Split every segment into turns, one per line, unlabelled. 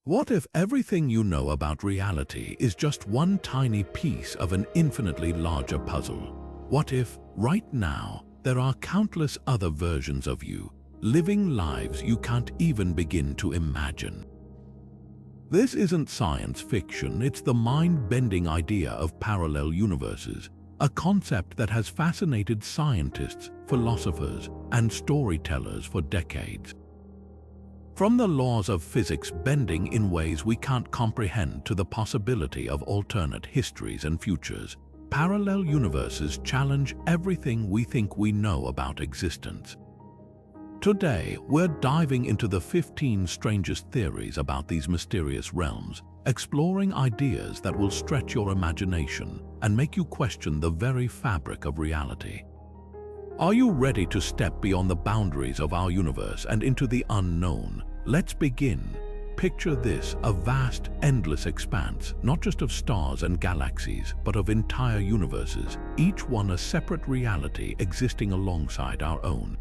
What if everything you know about reality is just one tiny piece of an infinitely larger puzzle? What if, right now, there are countless other versions of you, living lives you can't even begin to imagine? This isn't science fiction, it's the mind-bending idea of parallel universes, a concept that has fascinated scientists, philosophers, and storytellers for decades. From the laws of physics bending in ways we can't comprehend to the possibility of alternate histories and futures, parallel universes challenge everything we think we know about existence. Today, we're diving into the 15 strangest theories about these mysterious realms, exploring ideas that will stretch your imagination and make you question the very fabric of reality. Are you ready to step beyond the boundaries of our universe and into the unknown? Let's begin. Picture this, a vast, endless expanse, not just of stars and galaxies, but of entire universes, each one a separate reality existing alongside our own.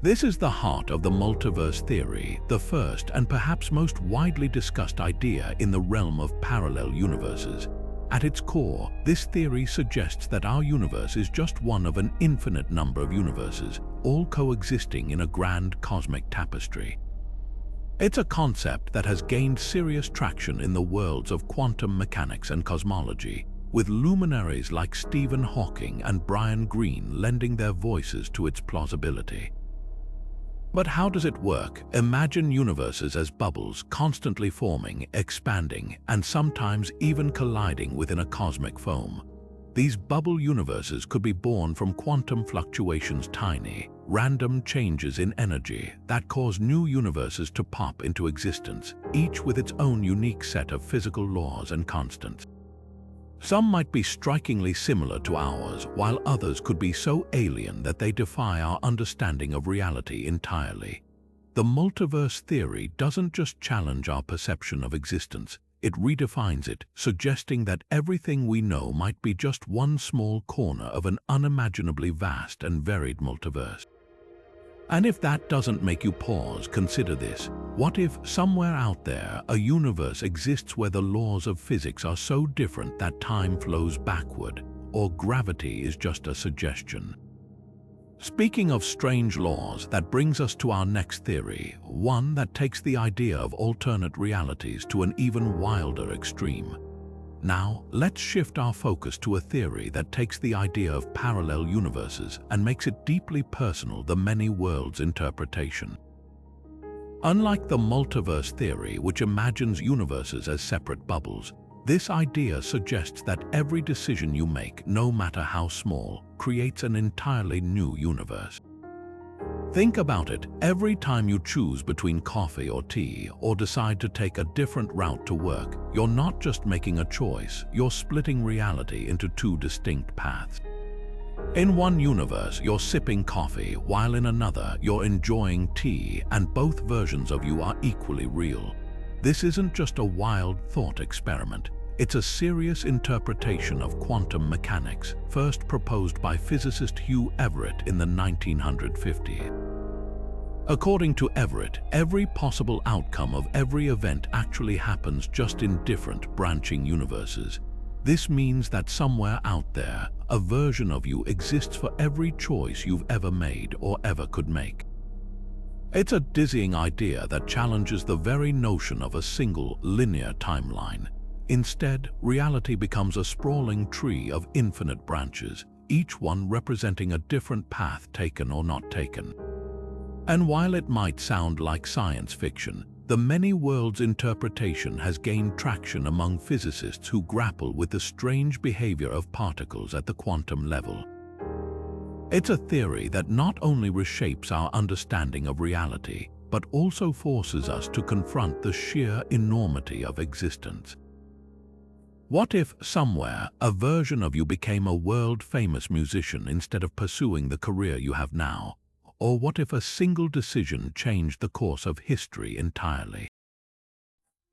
This is the heart of the multiverse theory, the first and perhaps most widely discussed idea in the realm of parallel universes. At its core, this theory suggests that our universe is just one of an infinite number of universes, all coexisting in a grand cosmic tapestry. It's a concept that has gained serious traction in the worlds of quantum mechanics and cosmology, with luminaries like Stephen Hawking and Brian Greene lending their voices to its plausibility. But how does it work? Imagine universes as bubbles constantly forming, expanding, and sometimes even colliding within a cosmic foam. These bubble universes could be born from quantum fluctuations, tiny, random changes in energy that cause new universes to pop into existence, each with its own unique set of physical laws and constants. Some might be strikingly similar to ours, while others could be so alien that they defy our understanding of reality entirely. The multiverse theory doesn't just challenge our perception of existence, it redefines it, suggesting that everything we know might be just one small corner of an unimaginably vast and varied multiverse. And if that doesn't make you pause, consider this. What if, somewhere out there, a universe exists where the laws of physics are so different that time flows backward, or gravity is just a suggestion? Speaking of strange laws, that brings us to our next theory, one that takes the idea of alternate realities to an even wilder extreme. Now, let's shift our focus to a theory that takes the idea of parallel universes and makes it deeply personal, the many worlds interpretation. Unlike the multiverse theory, which imagines universes as separate bubbles, this idea suggests that every decision you make, no matter how small, creates an entirely new universe. Think about it. Every time you choose between coffee or tea, or decide to take a different route to work, you're not just making a choice, you're splitting reality into two distinct paths. In one universe, you're sipping coffee, while in another, you're enjoying tea, and both versions of you are equally real. This isn't just a wild thought experiment. It's a serious interpretation of quantum mechanics, first proposed by physicist Hugh Everett in the 1950s. According to Everett, every possible outcome of every event actually happens just in different branching universes. This means that somewhere out there, a version of you exists for every choice you've ever made or ever could make. It's a dizzying idea that challenges the very notion of a single, linear timeline. Instead, reality becomes a sprawling tree of infinite branches, each one representing a different path taken or not taken. And while it might sound like science fiction, the many worlds interpretation has gained traction among physicists who grapple with the strange behavior of particles at the quantum level. It's a theory that not only reshapes our understanding of reality, but also forces us to confront the sheer enormity of existence. What if, somewhere, a version of you became a world-famous musician instead of pursuing the career you have now? Or what if a single decision changed the course of history entirely?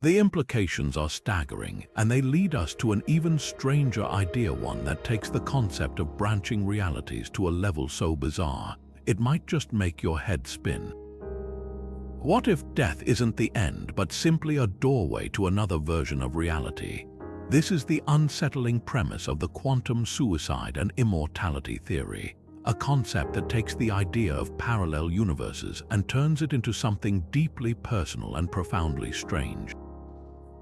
The implications are staggering, and they lead us to an even stranger idea, one that takes the concept of branching realities to a level so bizarre, it might just make your head spin. What if death isn't the end, but simply a doorway to another version of reality? This is the unsettling premise of the quantum suicide and immortality theory, a concept that takes the idea of parallel universes and turns it into something deeply personal and profoundly strange.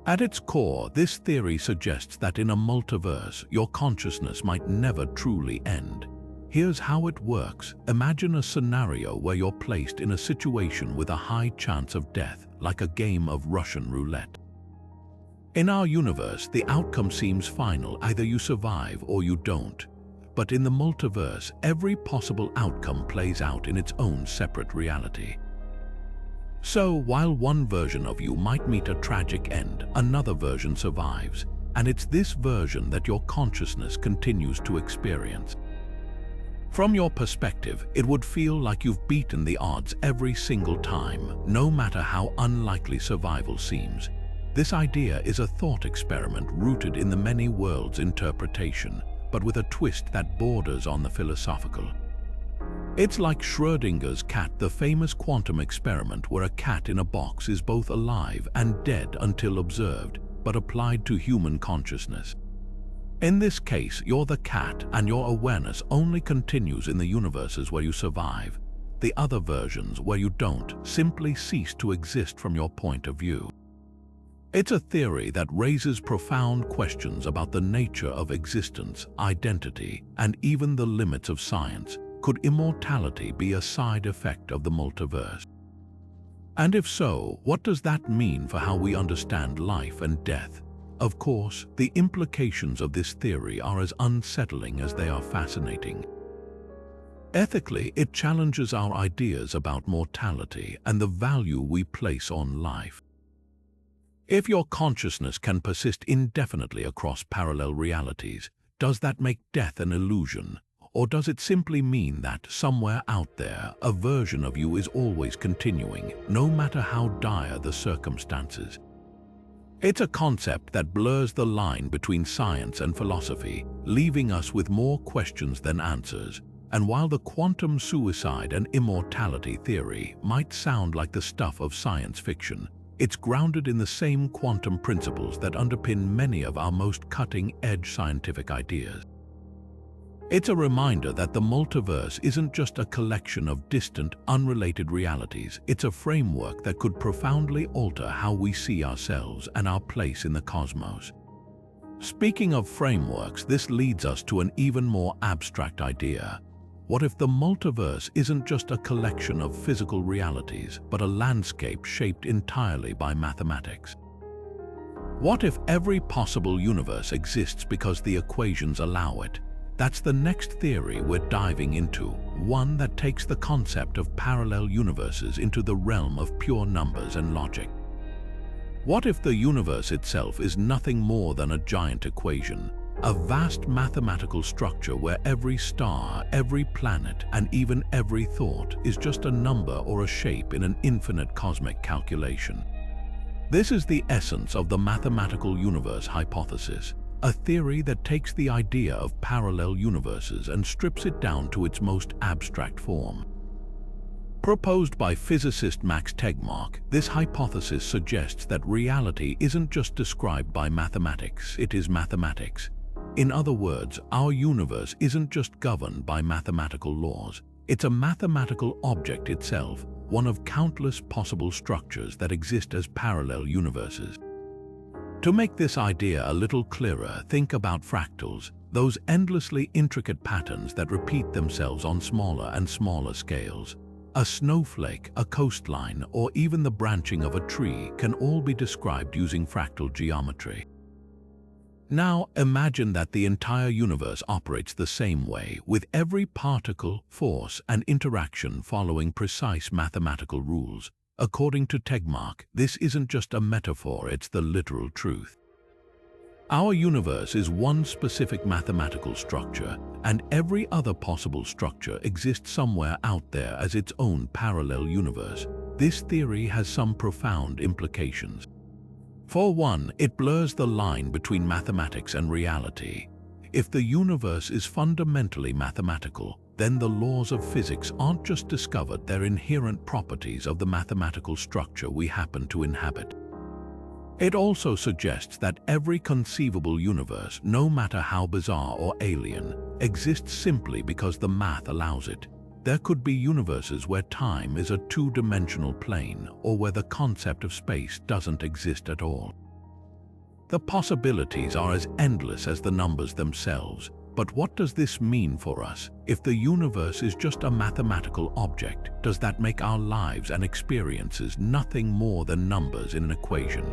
At its core, this theory suggests that in a multiverse, your consciousness might never truly end. Here's how it works. Imagine a scenario where you're placed in a situation with a high chance of death, like a game of Russian roulette. In our universe, the outcome seems final, either you survive or you don't. But in the multiverse, every possible outcome plays out in its own separate reality. So, while one version of you might meet a tragic end, another version survives, and it's this version that your consciousness continues to experience. From your perspective, it would feel like you've beaten the odds every single time, no matter how unlikely survival seems. This idea is a thought experiment rooted in the many worlds interpretation, but with a twist that borders on the philosophical. It's like Schrödinger's cat, the famous quantum experiment where a cat in a box is both alive and dead until observed, but applied to human consciousness. In this case, you're the cat and your awareness only continues in the universes where you survive. The other versions, where you don't, simply cease to exist from your point of view. It's a theory that raises profound questions about the nature of existence, identity, and even the limits of science. Could immortality be a side effect of the multiverse? And if so, what does that mean for how we understand life and death? Of course, the implications of this theory are as unsettling as they are fascinating. Ethically, it challenges our ideas about mortality and the value we place on life. If your consciousness can persist indefinitely across parallel realities, does that make death an illusion? Or does it simply mean that, somewhere out there, a version of you is always continuing, no matter how dire the circumstances? It's a concept that blurs the line between science and philosophy, leaving us with more questions than answers. And while the quantum suicide and immortality theory might sound like the stuff of science fiction, it's grounded in the same quantum principles that underpin many of our most cutting-edge scientific ideas. It's a reminder that the multiverse isn't just a collection of distant, unrelated realities. It's a framework that could profoundly alter how we see ourselves and our place in the cosmos. Speaking of frameworks, this leads us to an even more abstract idea. What if the multiverse isn't just a collection of physical realities, but a landscape shaped entirely by mathematics? What if every possible universe exists because the equations allow it? That's the next theory we're diving into, one that takes the concept of parallel universes into the realm of pure numbers and logic. What if the universe itself is nothing more than a giant equation, a vast mathematical structure where every star, every planet, and even every thought is just a number or a shape in an infinite cosmic calculation? This is the essence of the mathematical universe hypothesis, a theory that takes the idea of parallel universes and strips it down to its most abstract form. Proposed by physicist Max Tegmark, this hypothesis suggests that reality isn't just described by mathematics, it is mathematics. In other words, our universe isn't just governed by mathematical laws, it's a mathematical object itself, one of countless possible structures that exist as parallel universes. To make this idea a little clearer, think about fractals, those endlessly intricate patterns that repeat themselves on smaller and smaller scales. A snowflake, a coastline, or even the branching of a tree can all be described using fractal geometry. Now imagine that the entire universe operates the same way, with every particle, force, and interaction following precise mathematical rules. According to Tegmark, this isn't just a metaphor, it's the literal truth. Our universe is one specific mathematical structure, and every other possible structure exists somewhere out there as its own parallel universe. This theory has some profound implications. For one, it blurs the line between mathematics and reality. If the universe is fundamentally mathematical, then the laws of physics aren't just discovered, they're inherent properties of the mathematical structure we happen to inhabit. It also suggests that every conceivable universe, no matter how bizarre or alien, exists simply because the math allows it. There could be universes where time is a two-dimensional plane, or where the concept of space doesn't exist at all. The possibilities are as endless as the numbers themselves. But what does this mean for us? If the universe is just a mathematical object, does that make our lives and experiences nothing more than numbers in an equation?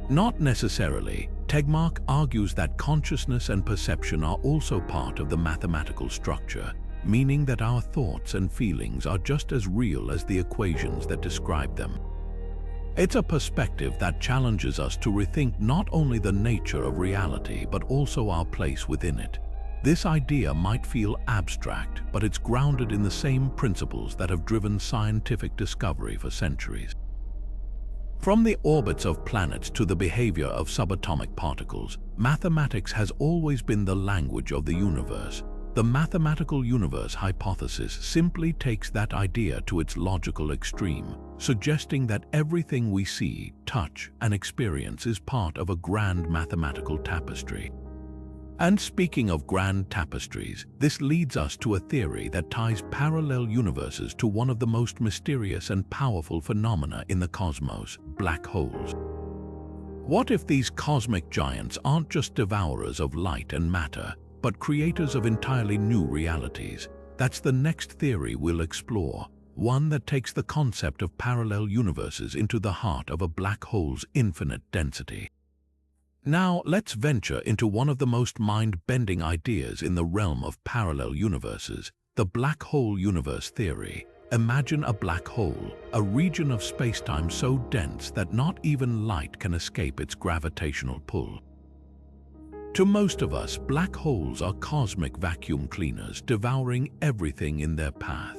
Not necessarily. Tegmark argues that consciousness and perception are also part of the mathematical structure, meaning that our thoughts and feelings are just as real as the equations that describe them. It's a perspective that challenges us to rethink not only the nature of reality, but also our place within it. This idea might feel abstract, but it's grounded in the same principles that have driven scientific discovery for centuries. From the orbits of planets to the behavior of subatomic particles, mathematics has always been the language of the universe. The mathematical universe hypothesis simply takes that idea to its logical extreme, suggesting that everything we see, touch, and experience is part of a grand mathematical tapestry. And speaking of grand tapestries, this leads us to a theory that ties parallel universes to one of the most mysterious and powerful phenomena in the cosmos: black holes. What if these cosmic giants aren't just devourers of light and matter, but creators of entirely new realities? That's the next theory we'll explore, one that takes the concept of parallel universes into the heart of a black hole's infinite density. Now, let's venture into one of the most mind-bending ideas in the realm of parallel universes, the black hole universe theory. Imagine a black hole, a region of space-time so dense that not even light can escape its gravitational pull. To most of us, black holes are cosmic vacuum cleaners, devouring everything in their path.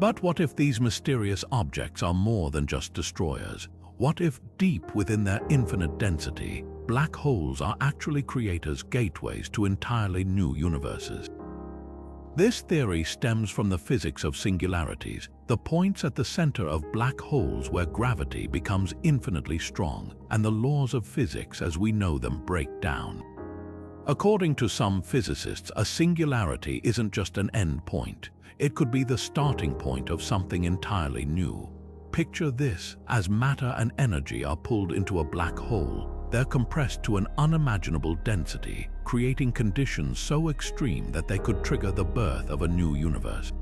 But what if these mysterious objects are more than just destroyers? What if, deep within their infinite density, black holes are actually creators, gateways to entirely new universes? This theory stems from the physics of singularities, the points at the center of black holes where gravity becomes infinitely strong and the laws of physics as we know them break down. According to some physicists, a singularity isn't just an end point. It could be the starting point of something entirely new. Picture this: as matter and energy are pulled into a black hole, they're compressed to an unimaginable density, creating conditions so extreme that they could trigger the birth of a new universe.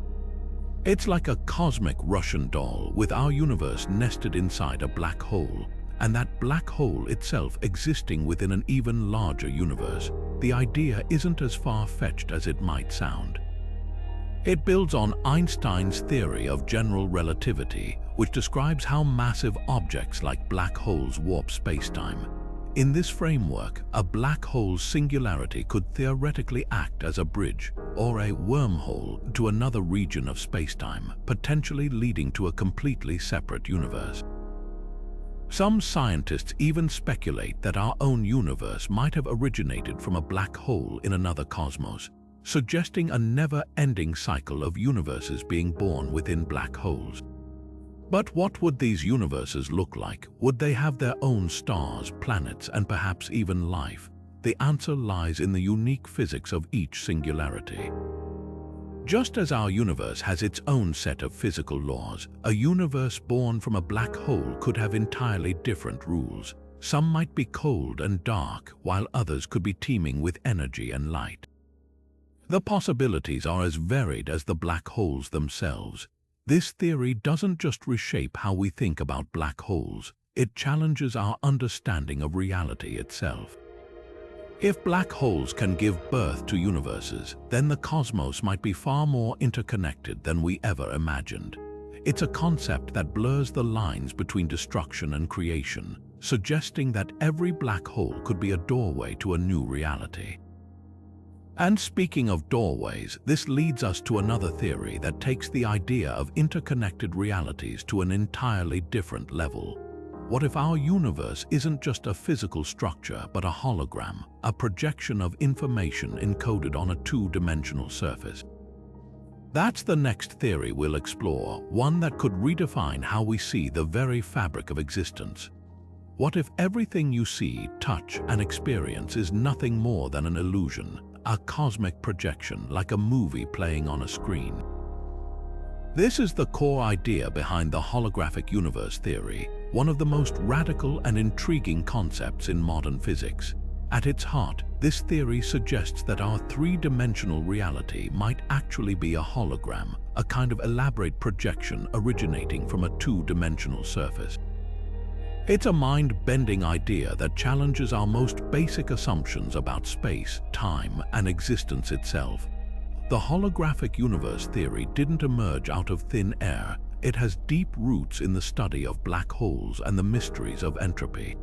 It's like a cosmic Russian doll, with our universe nested inside a black hole, and that black hole itself existing within an even larger universe. The idea isn't as far-fetched as it might sound. It builds on Einstein's theory of general relativity, which describes how massive objects like black holes warp spacetime. In this framework, a black hole's singularity could theoretically act as a bridge or a wormhole to another region of spacetime, potentially leading to a completely separate universe. Some scientists even speculate that our own universe might have originated from a black hole in another cosmos, suggesting a never-ending cycle of universes being born within black holes. But what would these universes look like? Would they have their own stars, planets, and perhaps even life? The answer lies in the unique physics of each singularity. Just as our universe has its own set of physical laws, a universe born from a black hole could have entirely different rules. Some might be cold and dark, while others could be teeming with energy and light. The possibilities are as varied as the black holes themselves. This theory doesn't just reshape how we think about black holes, it challenges our understanding of reality itself. If black holes can give birth to universes, then the cosmos might be far more interconnected than we ever imagined. It's a concept that blurs the lines between destruction and creation, suggesting that every black hole could be a doorway to a new reality. And speaking of doorways, this leads us to another theory that takes the idea of interconnected realities to an entirely different level. What if our universe isn't just a physical structure, but a hologram, a projection of information encoded on a two-dimensional surface? That's the next theory we'll explore, one that could redefine how we see the very fabric of existence. What if everything you see, touch, and experience is nothing more than an illusion, a cosmic projection like a movie playing on a screen? This is the core idea behind the holographic universe theory, one of the most radical and intriguing concepts in modern physics. At its heart, this theory suggests that our three-dimensional reality might actually be a hologram, a kind of elaborate projection originating from a two-dimensional surface. It's a mind-bending idea that challenges our most basic assumptions about space, time, and existence itself. The holographic universe theory didn't emerge out of thin air. It has deep roots in the study of black holes and the mysteries of entropy.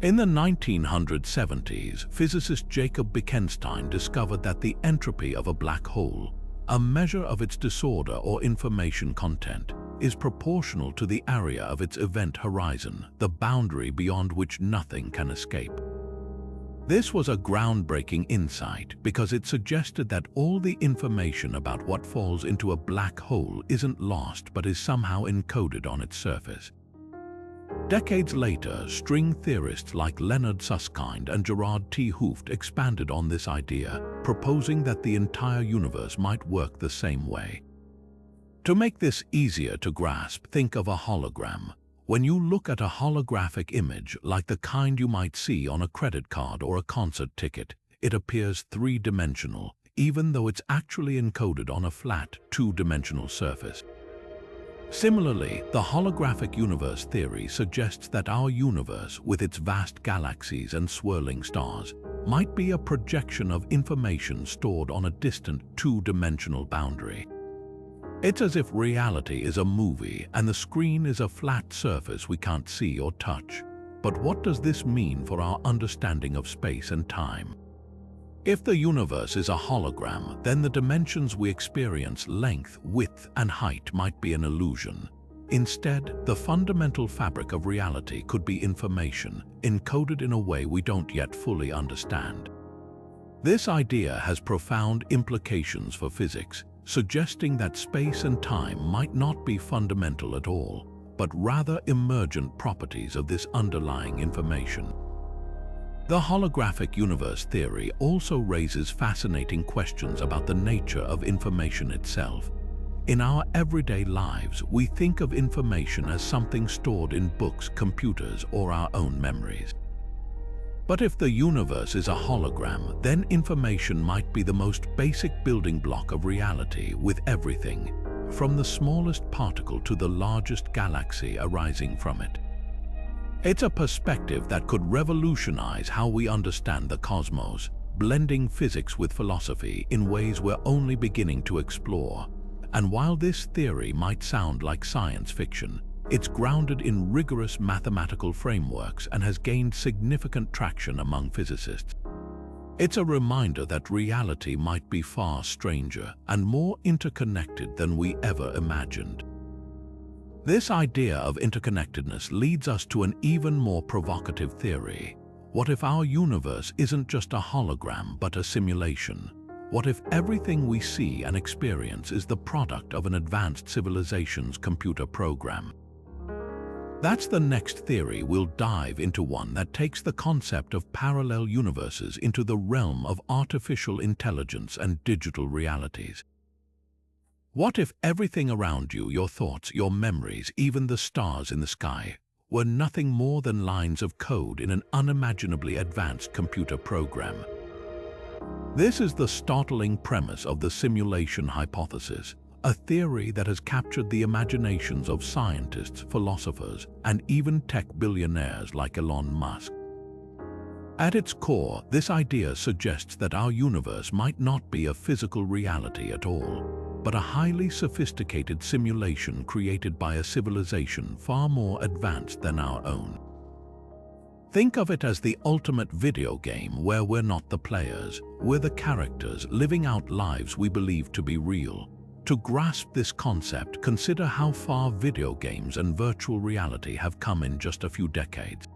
In the 1970s, physicist Jacob Bekenstein discovered that the entropy of a black hole, a measure of its disorder or information content, is proportional to the area of its event horizon, the boundary beyond which nothing can escape. This was a groundbreaking insight because it suggested that all the information about what falls into a black hole isn't lost but is somehow encoded on its surface. Decades later, string theorists like Leonard Susskind and Gerard T. Hooft expanded on this idea, proposing that the entire universe might work the same way. To make this easier to grasp, think of a hologram. When you look at a holographic image, like the kind you might see on a credit card or a concert ticket, it appears three-dimensional, even though it's actually encoded on a flat, two-dimensional surface. Similarly, the holographic universe theory suggests that our universe, with its vast galaxies and swirling stars, might be a projection of information stored on a distant two-dimensional boundary. It's as if reality is a movie and the screen is a flat surface we can't see or touch. But what does this mean for our understanding of space and time? If the universe is a hologram, then the dimensions we experience, length, width, and height, might be an illusion. Instead, the fundamental fabric of reality could be information, encoded in a way we don't yet fully understand. This idea has profound implications for physics, suggesting that space and time might not be fundamental at all, but rather emergent properties of this underlying information. The holographic universe theory also raises fascinating questions about the nature of information itself. In our everyday lives, we think of information as something stored in books, computers, or our own memories. But if the universe is a hologram, then information might be the most basic building block of reality, with everything, from the smallest particle to the largest galaxy arising from it. It's a perspective that could revolutionize how we understand the cosmos, blending physics with philosophy in ways we're only beginning to explore. And while this theory might sound like science fiction, it's grounded in rigorous mathematical frameworks and has gained significant traction among physicists. It's a reminder that reality might be far stranger and more interconnected than we ever imagined. This idea of interconnectedness leads us to an even more provocative theory. What if our universe isn't just a hologram but a simulation? What if everything we see and experience is the product of an advanced civilization's computer program? That's the next theory we'll dive into, one that takes the concept of parallel universes into the realm of artificial intelligence and digital realities. What if everything around you, your thoughts, your memories, even the stars in the sky, were nothing more than lines of code in an unimaginably advanced computer program? This is the startling premise of the simulation hypothesis, a theory that has captured the imaginations of scientists, philosophers, and even tech billionaires like Elon Musk. At its core, this idea suggests that our universe might not be a physical reality at all, but a highly sophisticated simulation created by a civilization far more advanced than our own. Think of it as the ultimate video game where we're not the players, we're the characters living out lives we believe to be real. To grasp this concept, consider how far video games and virtual reality have come in just a few decades.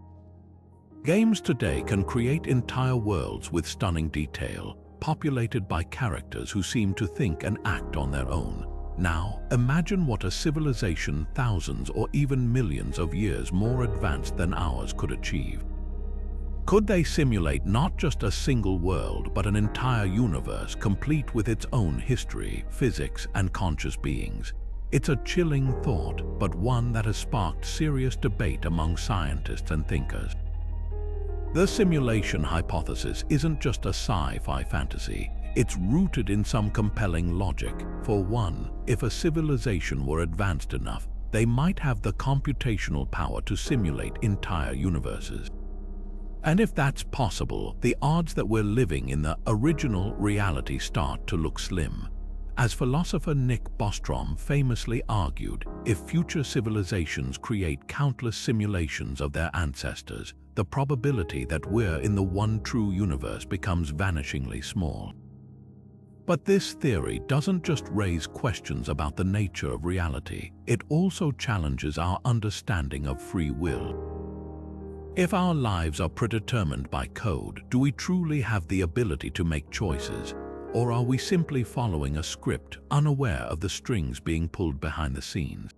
Games today can create entire worlds with stunning detail, populated by characters who seem to think and act on their own. Now, imagine what a civilization thousands or even millions of years more advanced than ours could achieve. Could they simulate not just a single world, but an entire universe complete with its own history, physics, and conscious beings? It's a chilling thought, but one that has sparked serious debate among scientists and thinkers. The simulation hypothesis isn't just a sci-fi fantasy. It's rooted in some compelling logic. For one, if a civilization were advanced enough, they might have the computational power to simulate entire universes. And if that's possible, the odds that we're living in the original reality start to look slim. As philosopher Nick Bostrom famously argued, if future civilizations create countless simulations of their ancestors, the probability that we're in the one true universe becomes vanishingly small. But this theory doesn't just raise questions about the nature of reality, it also challenges our understanding of free will. If our lives are predetermined by code, do we truly have the ability to make choices? Or are we simply following a script, unaware of the strings being pulled behind the scenes?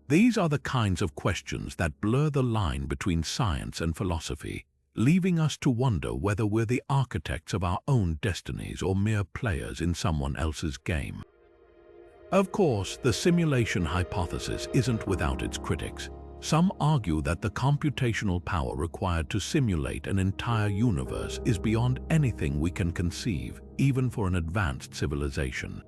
These are the kinds of questions that blur the line between science and philosophy, leaving us to wonder whether we're the architects of our own destinies or mere players in someone else's game. Of course, the simulation hypothesis isn't without its critics. Some argue that the computational power required to simulate an entire universe is beyond anything we can conceive, even for an advanced civilization.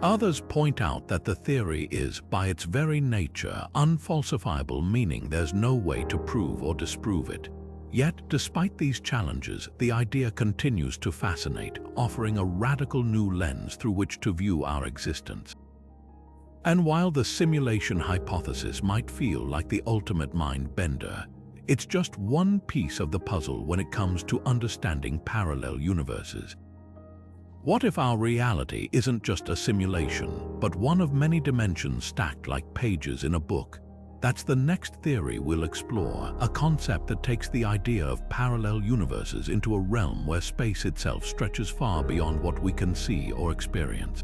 Others point out that the theory is, by its very nature, unfalsifiable, meaning there's no way to prove or disprove it. Yet, despite these challenges, the idea continues to fascinate, offering a radical new lens through which to view our existence. And while the simulation hypothesis might feel like the ultimate mind-bender, it's just one piece of the puzzle when it comes to understanding parallel universes. What if our reality isn't just a simulation, but one of many dimensions stacked like pages in a book? That's the next theory we'll explore, a concept that takes the idea of parallel universes into a realm where space itself stretches far beyond what we can see or experience.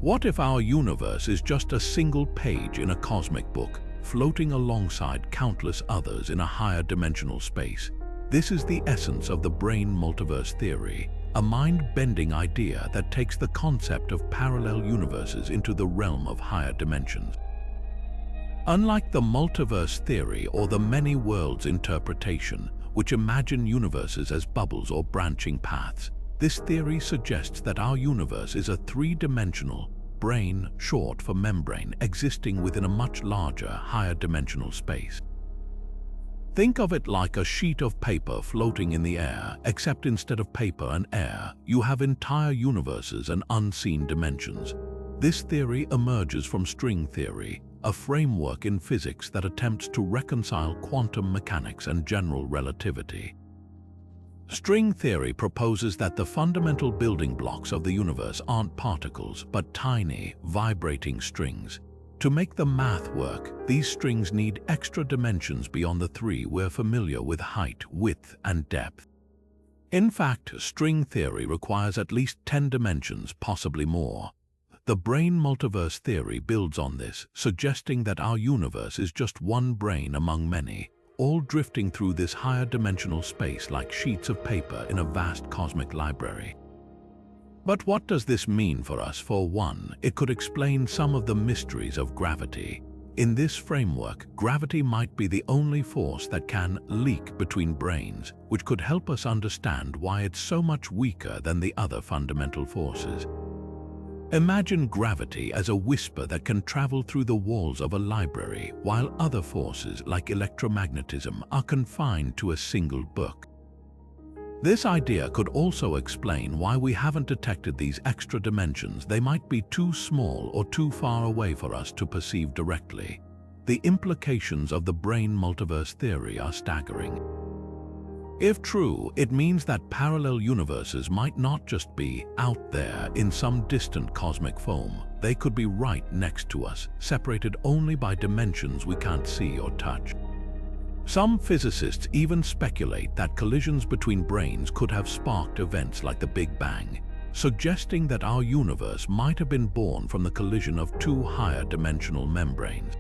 What if our universe is just a single page in a cosmic book, floating alongside countless others in a higher dimensional space? This is the essence of the Brane multiverse theory, a mind-bending idea that takes the concept of parallel universes into the realm of higher dimensions. Unlike the multiverse theory or the many worlds interpretation, which imagine universes as bubbles or branching paths, this theory suggests that our universe is a three-dimensional, brane, short for membrane, existing within a much larger, higher dimensional space. Think of it like a sheet of paper floating in the air, except instead of paper and air, you have entire universes and unseen dimensions. This theory emerges from string theory, a framework in physics that attempts to reconcile quantum mechanics and general relativity. String theory proposes that the fundamental building blocks of the universe aren't particles, but tiny, vibrating strings. To make the math work, these strings need extra dimensions beyond the three we're familiar with: height, width, and depth. In fact, string theory requires at least 10 dimensions, possibly more. The Brane multiverse theory builds on this, suggesting that our universe is just one brain among many, all drifting through this higher dimensional space like sheets of paper in a vast cosmic library. But what does this mean for us? For one, it could explain some of the mysteries of gravity. In this framework, gravity might be the only force that can leak between branes, which could help us understand why it's so much weaker than the other fundamental forces. Imagine gravity as a whisper that can travel through the walls of a library, while other forces like electromagnetism are confined to a single book. This idea could also explain why we haven't detected these extra dimensions. They might be too small or too far away for us to perceive directly. The implications of the Brane multiverse theory are staggering. If true, it means that parallel universes might not just be out there in some distant cosmic foam. They could be right next to us, separated only by dimensions we can't see or touch. Some physicists even speculate that collisions between branes could have sparked events like the Big Bang, suggesting that our universe might have been born from the collision of two higher dimensional membranes.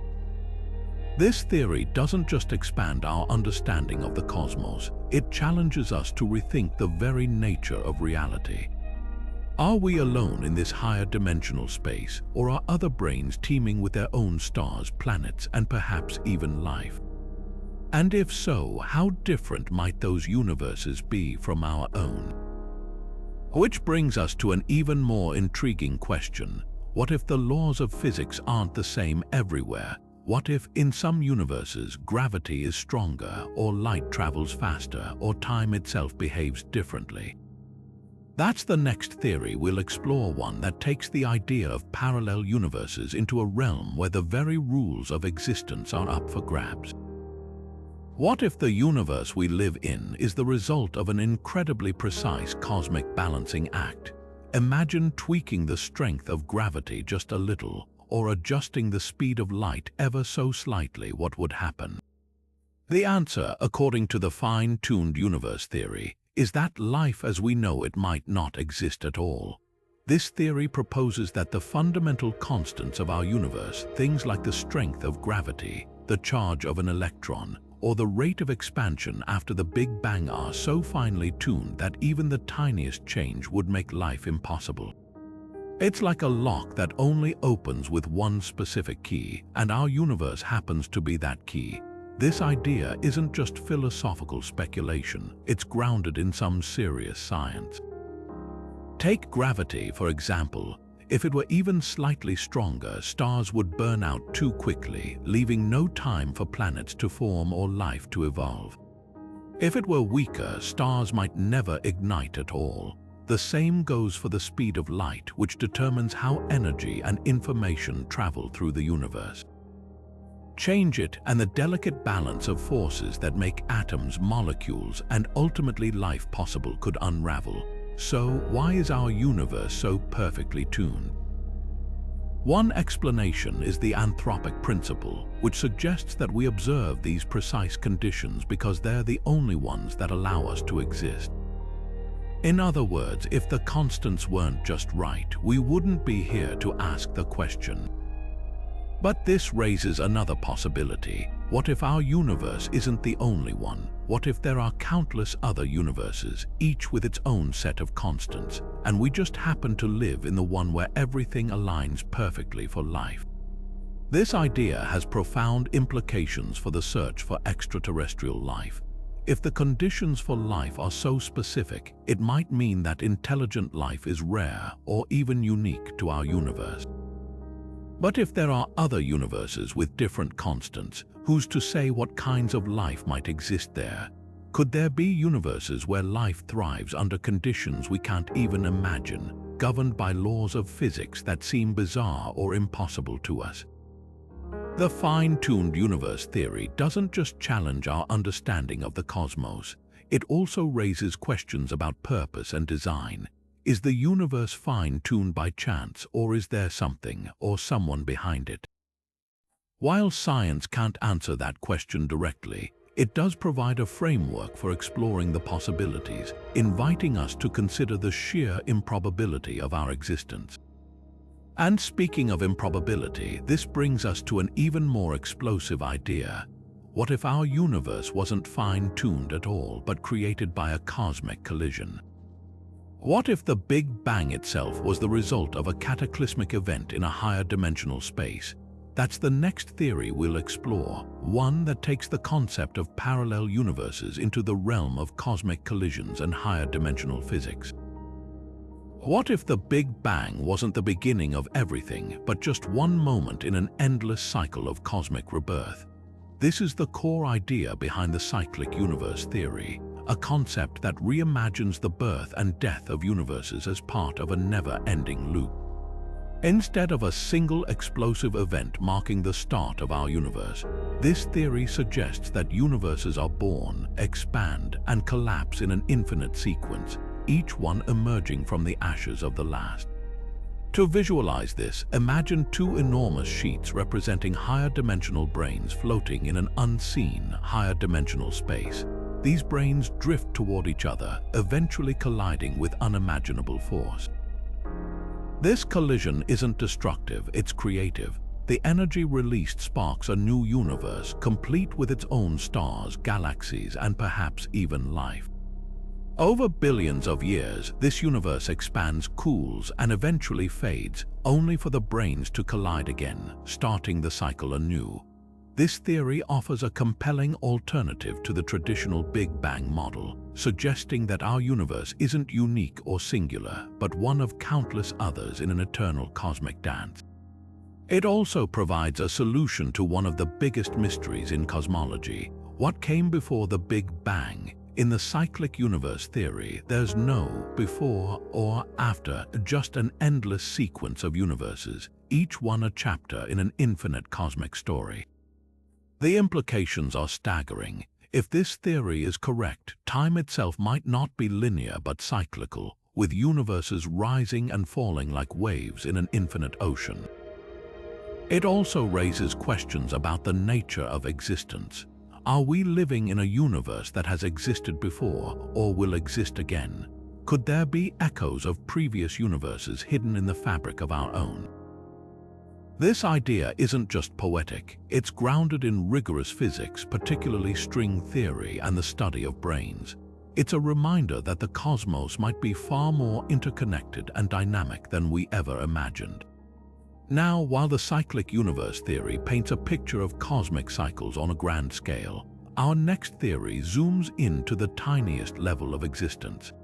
This theory doesn't just expand our understanding of the cosmos, it challenges us to rethink the very nature of reality. Are we alone in this higher dimensional space, or are other branes teeming with their own stars, planets, and perhaps even life? And if so, how different might those universes be from our own? Which brings us to an even more intriguing question. What if the laws of physics aren't the same everywhere? What if, in some universes, gravity is stronger, or light travels faster, or time itself behaves differently? That's the next theory we'll explore, one that takes the idea of parallel universes into a realm where the very rules of existence are up for grabs. What if the universe we live in is the result of an incredibly precise cosmic balancing act? Imagine tweaking the strength of gravity just a little, or adjusting the speed of light ever so slightly. What would happen? The answer, according to the fine-tuned universe theory, is that life as we know it might not exist at all. This theory proposes that the fundamental constants of our universe, things like the strength of gravity, the charge of an electron, or the rate of expansion after the Big Bang, are so finely tuned that even the tiniest change would make life impossible. It's like a lock that only opens with one specific key, and our universe happens to be that key. This idea isn't just philosophical speculation, it's grounded in some serious science. Take gravity, for example. If it were even slightly stronger, stars would burn out too quickly, leaving no time for planets to form or life to evolve. If it were weaker, stars might never ignite at all. The same goes for the speed of light, which determines how energy and information travel through the universe. Change it, and the delicate balance of forces that make atoms, molecules, and ultimately life possible could unravel. So, why is our universe so perfectly tuned? One explanation is the anthropic principle, which suggests that we observe these precise conditions because they're the only ones that allow us to exist. In other words, if the constants weren't just right, we wouldn't be here to ask the question. But this raises another possibility. What if our universe isn't the only one? What if there are countless other universes, each with its own set of constants, and we just happen to live in the one where everything aligns perfectly for life? This idea has profound implications for the search for extraterrestrial life. If the conditions for life are so specific, it might mean that intelligent life is rare or even unique to our universe. But if there are other universes with different constants, who's to say what kinds of life might exist there? Could there be universes where life thrives under conditions we can't even imagine, governed by laws of physics that seem bizarre or impossible to us? The fine-tuned universe theory doesn't just challenge our understanding of the cosmos, it also raises questions about purpose and design. Is the universe fine-tuned by chance, or is there something or someone behind it? While science can't answer that question directly, it does provide a framework for exploring the possibilities, inviting us to consider the sheer improbability of our existence. And speaking of improbability, this brings us to an even more explosive idea. What if our universe wasn't fine-tuned at all, but created by a cosmic collision? What if the Big Bang itself was the result of a cataclysmic event in a higher dimensional space? That's the next theory we'll explore, one that takes the concept of parallel universes into the realm of cosmic collisions and higher dimensional physics. What if the Big Bang wasn't the beginning of everything, but just one moment in an endless cycle of cosmic rebirth? This is the core idea behind the cyclic universe theory, a concept that reimagines the birth and death of universes as part of a never-ending loop. Instead of a single explosive event marking the start of our universe, this theory suggests that universes are born, expand, and collapse in an infinite sequence, each one emerging from the ashes of the last. To visualize this, imagine two enormous sheets representing higher dimensional branes floating in an unseen, higher dimensional space. These branes drift toward each other, eventually colliding with unimaginable force. This collision isn't destructive, it's creative. The energy released sparks a new universe, complete with its own stars, galaxies, and perhaps even life. Over billions of years, this universe expands, cools, and eventually fades, only for the branes to collide again, starting the cycle anew. This theory offers a compelling alternative to the traditional Big Bang model, suggesting that our universe isn't unique or singular, but one of countless others in an eternal cosmic dance. It also provides a solution to one of the biggest mysteries in cosmology: what came before the Big Bang? In the cyclic universe theory, there's no before or after, just an endless sequence of universes, each one a chapter in an infinite cosmic story. The implications are staggering. If this theory is correct, time itself might not be linear but cyclical, with universes rising and falling like waves in an infinite ocean. It also raises questions about the nature of existence. Are we living in a universe that has existed before or will exist again? Could there be echoes of previous universes hidden in the fabric of our own? This idea isn't just poetic, it's grounded in rigorous physics, particularly string theory and the study of branes. It's a reminder that the cosmos might be far more interconnected and dynamic than we ever imagined. Now, while the cyclic universe theory paints a picture of cosmic cycles on a grand scale, our next theory zooms into the tiniest level of existence.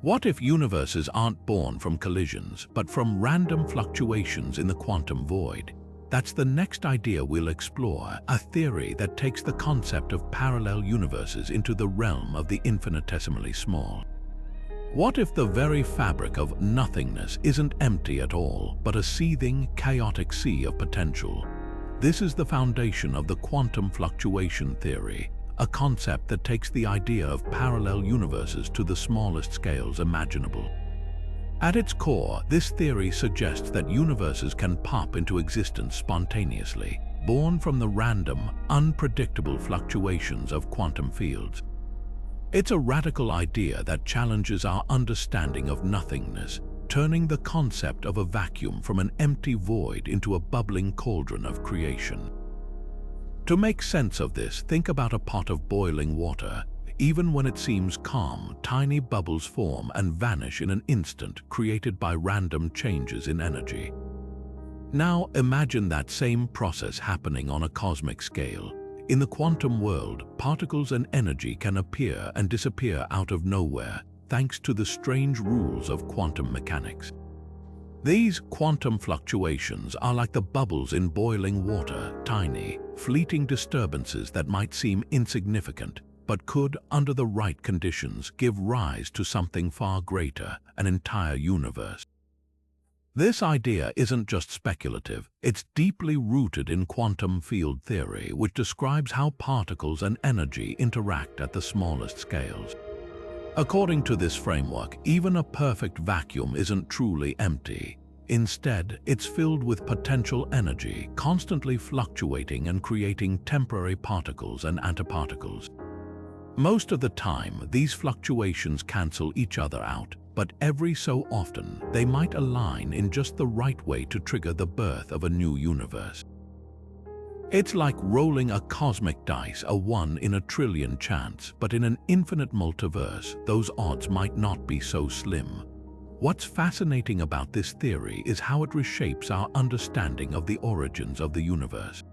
What if universes aren't born from collisions, but from random fluctuations in the quantum void? That's the next idea we'll explore, a theory that takes the concept of parallel universes into the realm of the infinitesimally small. What if the very fabric of nothingness isn't empty at all, but a seething, chaotic sea of potential? This is the foundation of the quantum fluctuation theory, a concept that takes the idea of parallel universes to the smallest scales imaginable. At its core, this theory suggests that universes can pop into existence spontaneously, born from the random, unpredictable fluctuations of quantum fields. It's a radical idea that challenges our understanding of nothingness, turning the concept of a vacuum from an empty void into a bubbling cauldron of creation. To make sense of this, think about a pot of boiling water. Even when it seems calm, tiny bubbles form and vanish in an instant, created by random changes in energy. Now imagine that same process happening on a cosmic scale. In the quantum world, particles and energy can appear and disappear out of nowhere, thanks to the strange rules of quantum mechanics. These quantum fluctuations are like the bubbles in boiling water, tiny, fleeting disturbances that might seem insignificant, but could, under the right conditions, give rise to something far greater, an entire universe. This idea isn't just speculative, it's deeply rooted in quantum field theory, which describes how particles and energy interact at the smallest scales. According to this framework, even a perfect vacuum isn't truly empty. Instead, it's filled with potential energy, constantly fluctuating and creating temporary particles and antiparticles. Most of the time, these fluctuations cancel each other out, but every so often, they might align in just the right way to trigger the birth of a new universe. It's like rolling a cosmic dice, a 1 in a trillion chance, but in an infinite multiverse, those odds might not be so slim. What's fascinating about this theory is how it reshapes our understanding of the origins of the universe.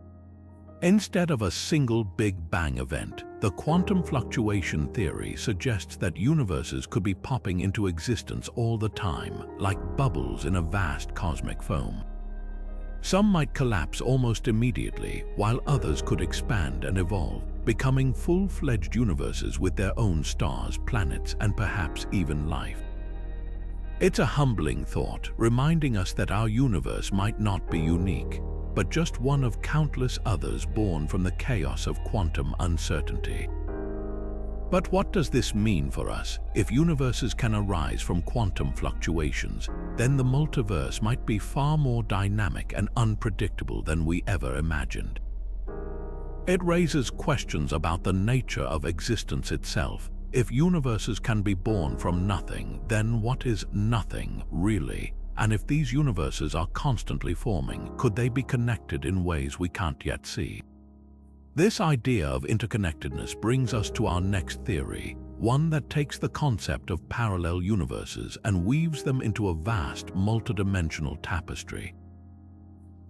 Instead of a single Big Bang event, the quantum fluctuation theory suggests that universes could be popping into existence all the time, like bubbles in a vast cosmic foam. Some might collapse almost immediately, while others could expand and evolve, becoming full-fledged universes with their own stars, planets, and perhaps even life. It's a humbling thought, reminding us that our universe might not be unique, but just one of countless others born from the chaos of quantum uncertainty. But what does this mean for us? If universes can arise from quantum fluctuations, then the multiverse might be far more dynamic and unpredictable than we ever imagined. It raises questions about the nature of existence itself. If universes can be born from nothing, then what is nothing, really? And if these universes are constantly forming, could they be connected in ways we can't yet see? This idea of interconnectedness brings us to our next theory, one that takes the concept of parallel universes and weaves them into a vast, multidimensional tapestry.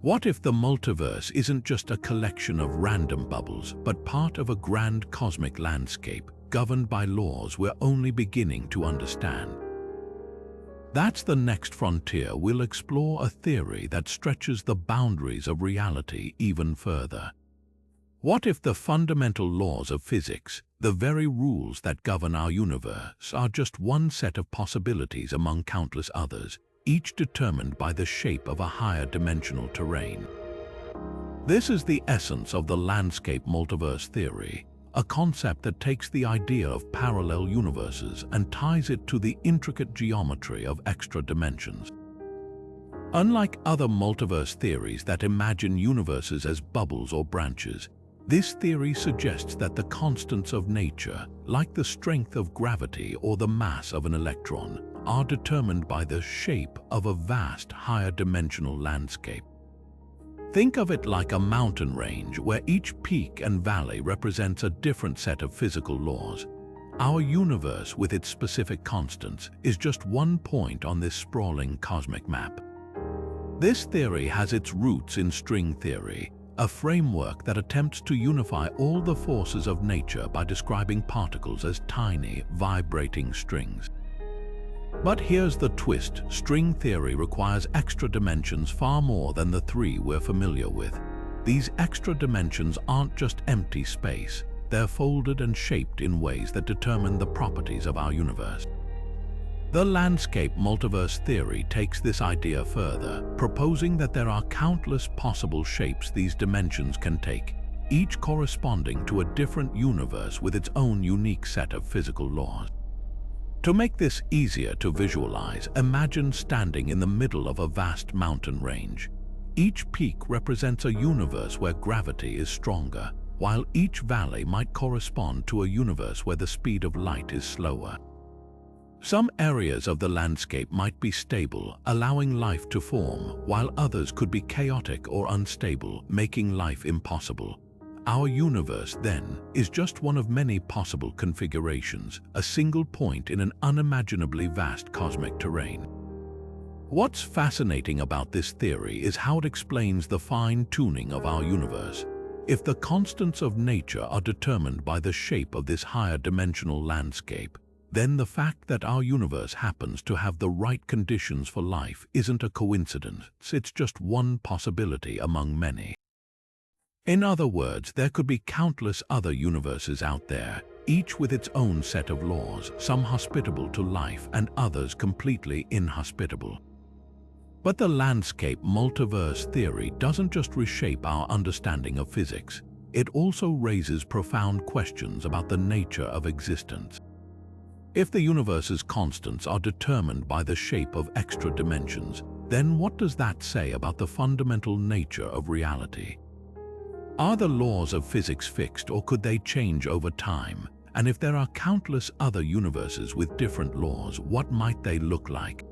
What if the multiverse isn't just a collection of random bubbles, but part of a grand cosmic landscape, governed by laws we're only beginning to understand? That's the next frontier. We'll explore a theory that stretches the boundaries of reality even further. What if the fundamental laws of physics, the very rules that govern our universe, are just one set of possibilities among countless others, each determined by the shape of a higher dimensional terrain? This is the essence of the landscape multiverse theory, a concept that takes the idea of parallel universes and ties it to the intricate geometry of extra dimensions. Unlike other multiverse theories that imagine universes as bubbles or branches, this theory suggests that the constants of nature, like the strength of gravity or the mass of an electron, are determined by the shape of a vast higher dimensional landscape. Think of it like a mountain range where each peak and valley represents a different set of physical laws. Our universe, with its specific constants, is just one point on this sprawling cosmic map. This theory has its roots in string theory, a framework that attempts to unify all the forces of nature by describing particles as tiny, vibrating strings. But here's the twist: string theory requires extra dimensions far more than the three we're familiar with. These extra dimensions aren't just empty space, they're folded and shaped in ways that determine the properties of our universe. The landscape multiverse theory takes this idea further, proposing that there are countless possible shapes these dimensions can take, each corresponding to a different universe with its own unique set of physical laws. To make this easier to visualize, imagine standing in the middle of a vast mountain range. Each peak represents a universe where gravity is stronger, while each valley might correspond to a universe where the speed of light is slower. Some areas of the landscape might be stable, allowing life to form, while others could be chaotic or unstable, making life impossible. Our universe, then, is just one of many possible configurations, a single point in an unimaginably vast cosmic terrain. What's fascinating about this theory is how it explains the fine-tuning of our universe. If the constants of nature are determined by the shape of this higher dimensional landscape, then the fact that our universe happens to have the right conditions for life isn't a coincidence, it's just one possibility among many. In other words, there could be countless other universes out there, each with its own set of laws, some hospitable to life and others completely inhospitable. But the landscape multiverse theory doesn't just reshape our understanding of physics, it also raises profound questions about the nature of existence. If the universe's constants are determined by the shape of extra dimensions, then what does that say about the fundamental nature of reality? Are the laws of physics fixed, or could they change over time? And if there are countless other universes with different laws, what might they look like?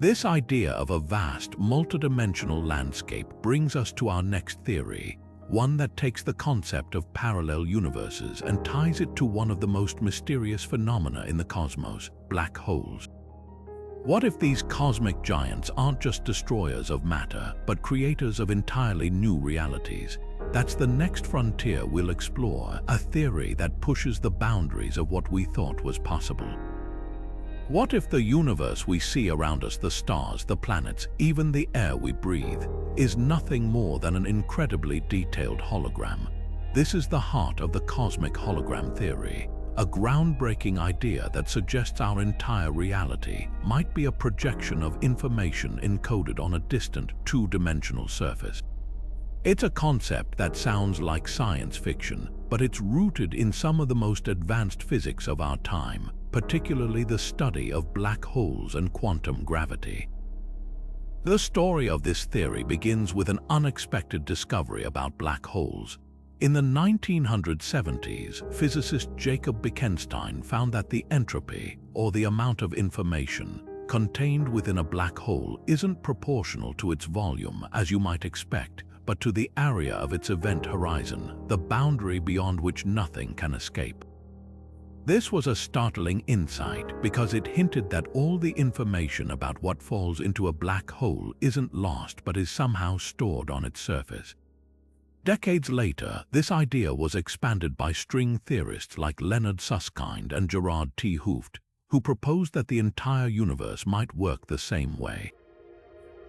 This idea of a vast, multidimensional landscape brings us to our next theory, one that takes the concept of parallel universes and ties it to one of the most mysterious phenomena in the cosmos, black holes. What if these cosmic giants aren't just destroyers of matter, but creators of entirely new realities? That's the next frontier we'll explore, a theory that pushes the boundaries of what we thought was possible. What if the universe we see around us, the stars, the planets, even the air we breathe, is nothing more than an incredibly detailed hologram? This is the heart of the cosmic hologram theory, a groundbreaking idea that suggests our entire reality might be a projection of information encoded on a distant two-dimensional surface. It's a concept that sounds like science fiction, but it's rooted in some of the most advanced physics of our time, particularly the study of black holes and quantum gravity. The story of this theory begins with an unexpected discovery about black holes. In the 1970s, physicist Jacob Bekenstein found that the entropy, or the amount of information, contained within a black hole isn't proportional to its volume, as you might expect, but to the area of its event horizon, the boundary beyond which nothing can escape. This was a startling insight because it hinted that all the information about what falls into a black hole isn't lost but is somehow stored on its surface. Decades later, this idea was expanded by string theorists like Leonard Susskind and Gerard T. Hooft, who proposed that the entire universe might work the same way.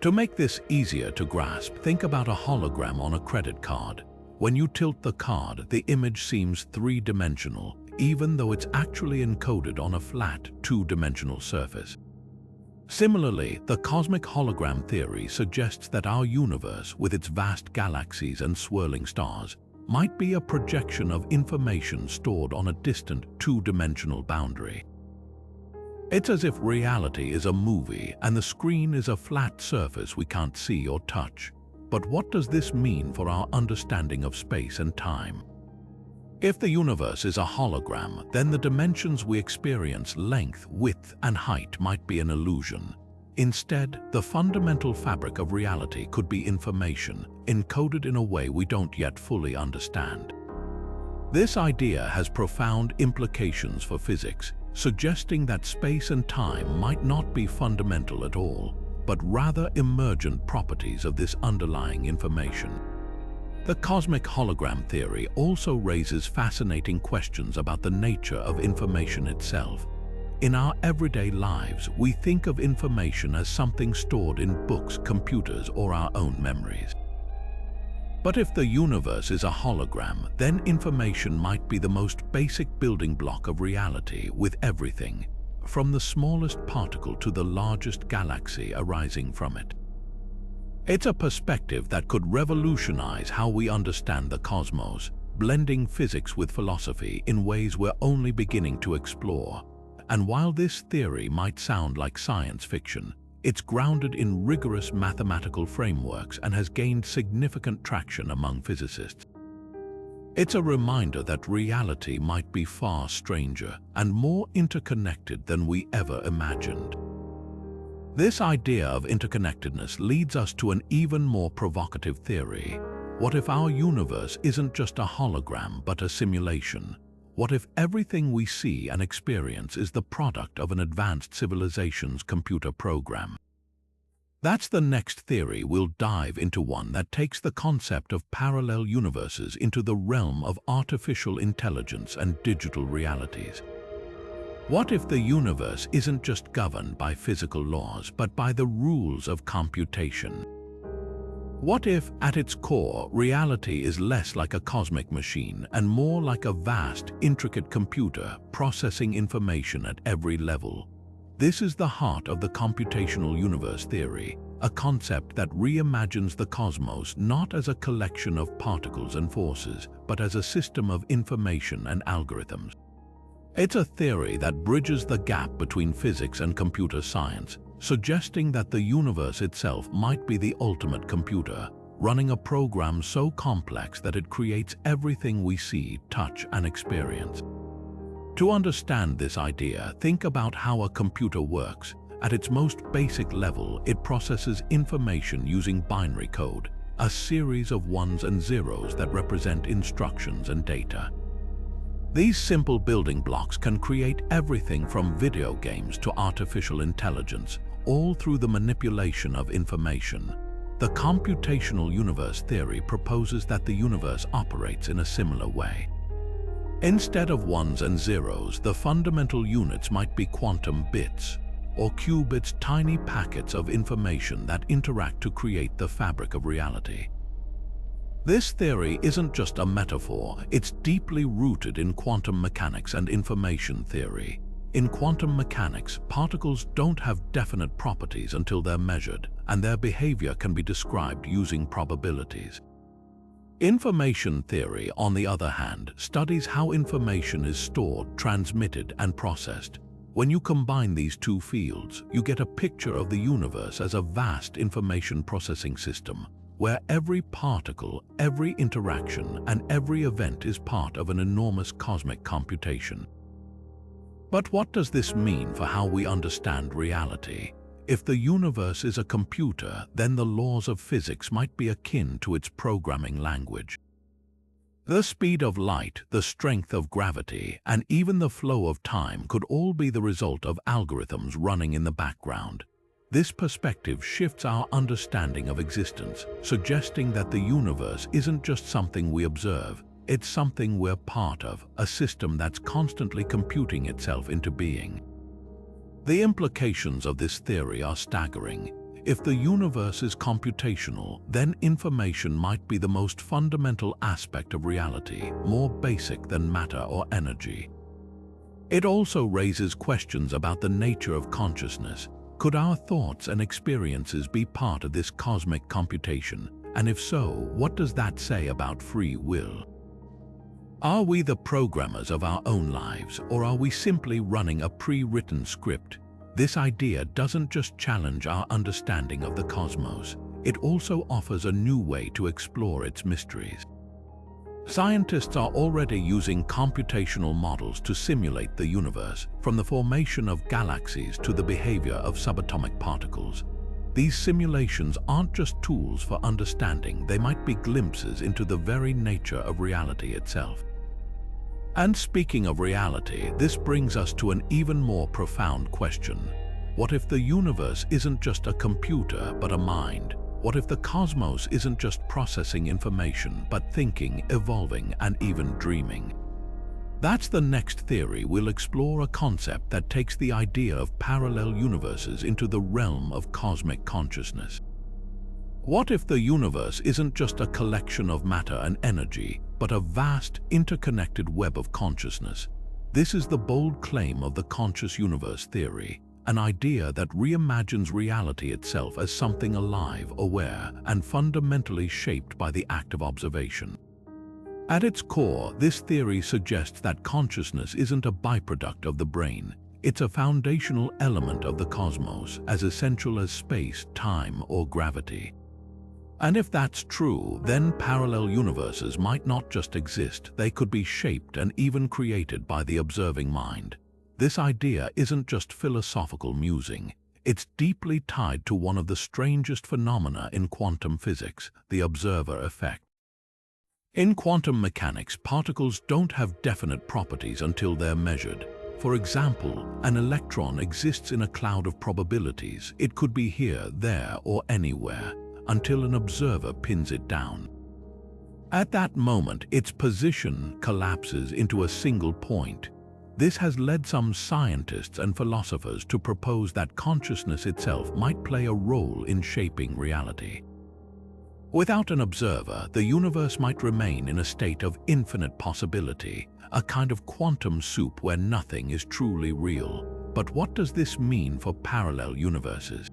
To make this easier to grasp, think about a hologram on a credit card. When you tilt the card, the image seems three-dimensional, even though it's actually encoded on a flat, two-dimensional surface. Similarly, the cosmic hologram theory suggests that our universe, with its vast galaxies and swirling stars, might be a projection of information stored on a distant, two-dimensional boundary. It's as if reality is a movie and the screen is a flat surface we can't see or touch. But what does this mean for our understanding of space and time? If the universe is a hologram, then the dimensions we experience, length, width, and height, might be an illusion. Instead, the fundamental fabric of reality could be information, encoded in a way we don't yet fully understand. This idea has profound implications for physics, suggesting that space and time might not be fundamental at all, but rather emergent properties of this underlying information. The cosmic hologram theory also raises fascinating questions about the nature of information itself. In our everyday lives, we think of information as something stored in books, computers, or our own memories. But if the universe is a hologram, then information might be the most basic building block of reality, with everything, from the smallest particle to the largest galaxy, arising from it. It's a perspective that could revolutionize how we understand the cosmos, blending physics with philosophy in ways we're only beginning to explore. And while this theory might sound like science fiction, it's grounded in rigorous mathematical frameworks and has gained significant traction among physicists. It's a reminder that reality might be far stranger and more interconnected than we ever imagined. This idea of interconnectedness leads us to an even more provocative theory. What if our universe isn't just a hologram but a simulation? What if everything we see and experience is the product of an advanced civilization's computer program? That's the next theory we'll dive into, one that takes the concept of parallel universes into the realm of artificial intelligence and digital realities. What if the universe isn't just governed by physical laws, but by the rules of computation? What if, at its core, reality is less like a cosmic machine and more like a vast, intricate computer processing information at every level? This is the heart of the computational universe theory, a concept that reimagines the cosmos not as a collection of particles and forces, but as a system of information and algorithms. It's a theory that bridges the gap between physics and computer science, suggesting that the universe itself might be the ultimate computer, running a program so complex that it creates everything we see, touch, and experience. To understand this idea, think about how a computer works. At its most basic level, it processes information using binary code, a series of ones and zeros that represent instructions and data. These simple building blocks can create everything from video games to artificial intelligence, all through the manipulation of information. The computational universe theory proposes that the universe operates in a similar way. Instead of ones and zeros, the fundamental units might be quantum bits, or qubits, tiny packets of information that interact to create the fabric of reality. This theory isn't just a metaphor, it's deeply rooted in quantum mechanics and information theory. In quantum mechanics, particles don't have definite properties until they're measured, and their behavior can be described using probabilities. Information theory, on the other hand, studies how information is stored, transmitted, and processed. When you combine these two fields, you get a picture of the universe as a vast information processing system, where every particle, every interaction, and every event is part of an enormous cosmic computation. But what does this mean for how we understand reality? If the universe is a computer, then the laws of physics might be akin to its programming language. The speed of light, the strength of gravity, and even the flow of time could all be the result of algorithms running in the background. This perspective shifts our understanding of existence, suggesting that the universe isn't just something we observe, it's something we're part of, a system that's constantly computing itself into being. The implications of this theory are staggering. If the universe is computational, then information might be the most fundamental aspect of reality, more basic than matter or energy. It also raises questions about the nature of consciousness. Could our thoughts and experiences be part of this cosmic computation? And if so, what does that say about free will? Are we the programmers of our own lives, or are we simply running a pre-written script? This idea doesn't just challenge our understanding of the cosmos, it also offers a new way to explore its mysteries. Scientists are already using computational models to simulate the universe, from the formation of galaxies to the behavior of subatomic particles. These simulations aren't just tools for understanding, they might be glimpses into the very nature of reality itself. And speaking of reality, this brings us to an even more profound question. What if the universe isn't just a computer but a mind? What if the cosmos isn't just processing information but thinking, evolving, and even dreaming? That's the next theory. We'll explore a concept that takes the idea of parallel universes into the realm of cosmic consciousness. What if the universe isn't just a collection of matter and energy, but a vast, interconnected web of consciousness? This is the bold claim of the conscious universe theory, an idea that reimagines reality itself as something alive, aware, and fundamentally shaped by the act of observation. At its core, this theory suggests that consciousness isn't a byproduct of the brain. It's a foundational element of the cosmos, as essential as space, time, or gravity. And if that's true, then parallel universes might not just exist, they could be shaped and even created by the observing mind. This idea isn't just philosophical musing, it's deeply tied to one of the strangest phenomena in quantum physics, the observer effect. In quantum mechanics, particles don't have definite properties until they're measured. For example, an electron exists in a cloud of probabilities. It could be here, there, or anywhere, until an observer pins it down. At that moment, its position collapses into a single point. This has led some scientists and philosophers to propose that consciousness itself might play a role in shaping reality. Without an observer, the universe might remain in a state of infinite possibility, a kind of quantum soup where nothing is truly real. But what does this mean for parallel universes?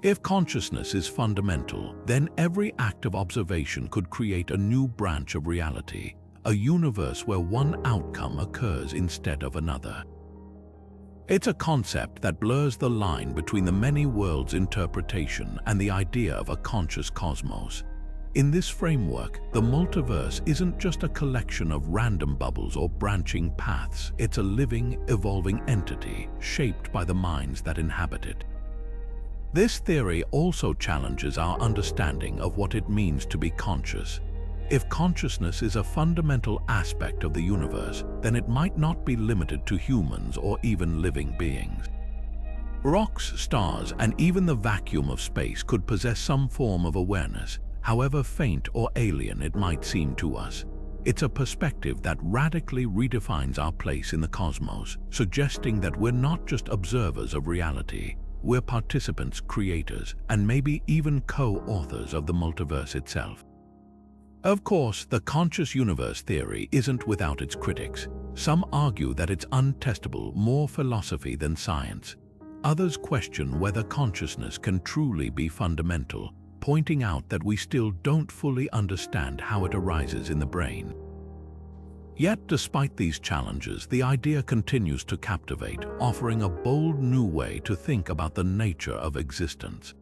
If consciousness is fundamental, then every act of observation could create a new branch of reality, a universe where one outcome occurs instead of another. It's a concept that blurs the line between the many worlds interpretation and the idea of a conscious cosmos. In this framework, the multiverse isn't just a collection of random bubbles or branching paths, it's a living, evolving entity shaped by the minds that inhabit it. This theory also challenges our understanding of what it means to be conscious. If consciousness is a fundamental aspect of the universe, then it might not be limited to humans or even living beings. Rocks, stars, and even the vacuum of space could possess some form of awareness, however faint or alien it might seem to us. It's a perspective that radically redefines our place in the cosmos, suggesting that we're not just observers of reality, we're participants, creators, and maybe even co-authors of the multiverse itself. Of course, the conscious universe theory isn't without its critics. Some argue that it's untestable, more philosophy than science. Others question whether consciousness can truly be fundamental, pointing out that we still don't fully understand how it arises in the brain. Yet, despite these challenges, the idea continues to captivate, offering a bold new way to think about the nature of existence.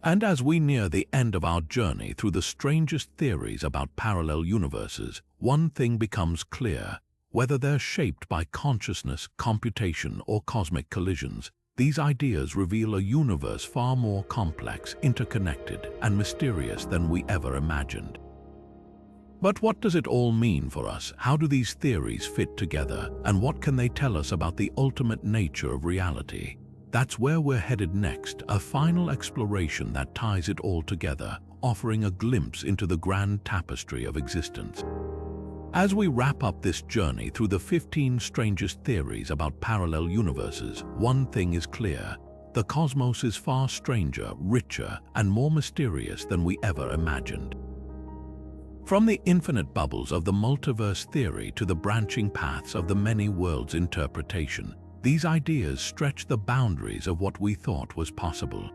And as we near the end of our journey through the strangest theories about parallel universes, one thing becomes clear: whether they're shaped by consciousness, computation, or cosmic collisions, these ideas reveal a universe far more complex, interconnected, and mysterious than we ever imagined. But what does it all mean for us? How do these theories fit together? And what can they tell us about the ultimate nature of reality? That's where we're headed next, a final exploration that ties it all together, offering a glimpse into the grand tapestry of existence. As we wrap up this journey through the 15 strangest theories about parallel universes, one thing is clear: the cosmos is far stranger, richer, and more mysterious than we ever imagined. From the infinite bubbles of the multiverse theory to the branching paths of the many worlds interpretation, these ideas stretch the boundaries of what we thought was possible.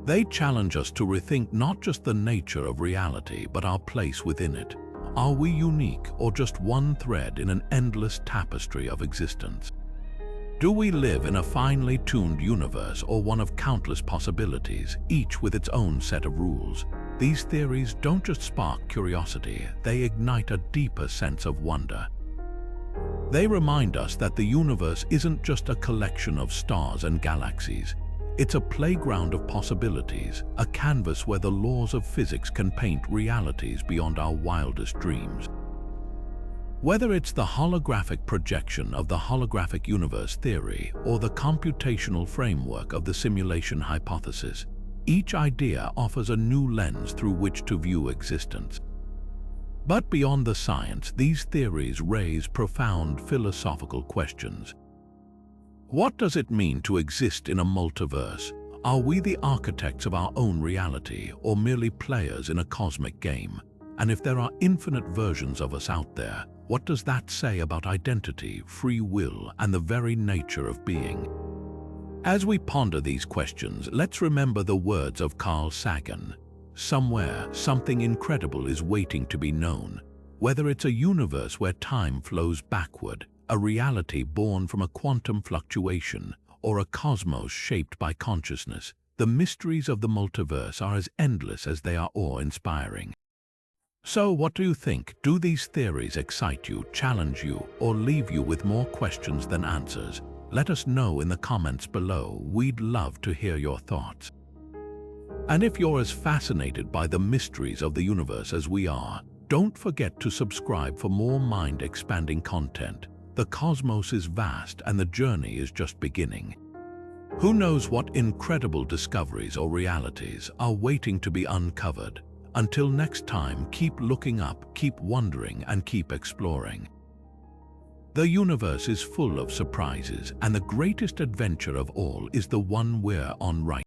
They challenge us to rethink not just the nature of reality, but our place within it. Are we unique, or just one thread in an endless tapestry of existence? Do we live in a finely tuned universe, or one of countless possibilities, each with its own set of rules? These theories don't just spark curiosity, they ignite a deeper sense of wonder. They remind us that the universe isn't just a collection of stars and galaxies. It's a playground of possibilities, a canvas where the laws of physics can paint realities beyond our wildest dreams. Whether it's the holographic projection of the holographic universe theory or the computational framework of the simulation hypothesis, each idea offers a new lens through which to view existence. But beyond the science, these theories raise profound philosophical questions. What does it mean to exist in a multiverse? Are we the architects of our own reality, or merely players in a cosmic game? And if there are infinite versions of us out there, what does that say about identity, free will, and the very nature of being? As we ponder these questions, let's remember the words of Carl Sagan: "Somewhere, something incredible is waiting to be known." Whether it's a universe where time flows backward, a reality born from a quantum fluctuation, or a cosmos shaped by consciousness, the mysteries of the multiverse are as endless as they are awe-inspiring. So what do you think? Do these theories excite you, challenge you, or leave you with more questions than answers? Let us know in the comments below. We'd love to hear your thoughts. And if you're as fascinated by the mysteries of the universe as we are, don't forget to subscribe for more mind-expanding content. The cosmos is vast and the journey is just beginning. Who knows what incredible discoveries or realities are waiting to be uncovered? Until next time, keep looking up, keep wondering, and keep exploring. The universe is full of surprises, and the greatest adventure of all is the one we're on right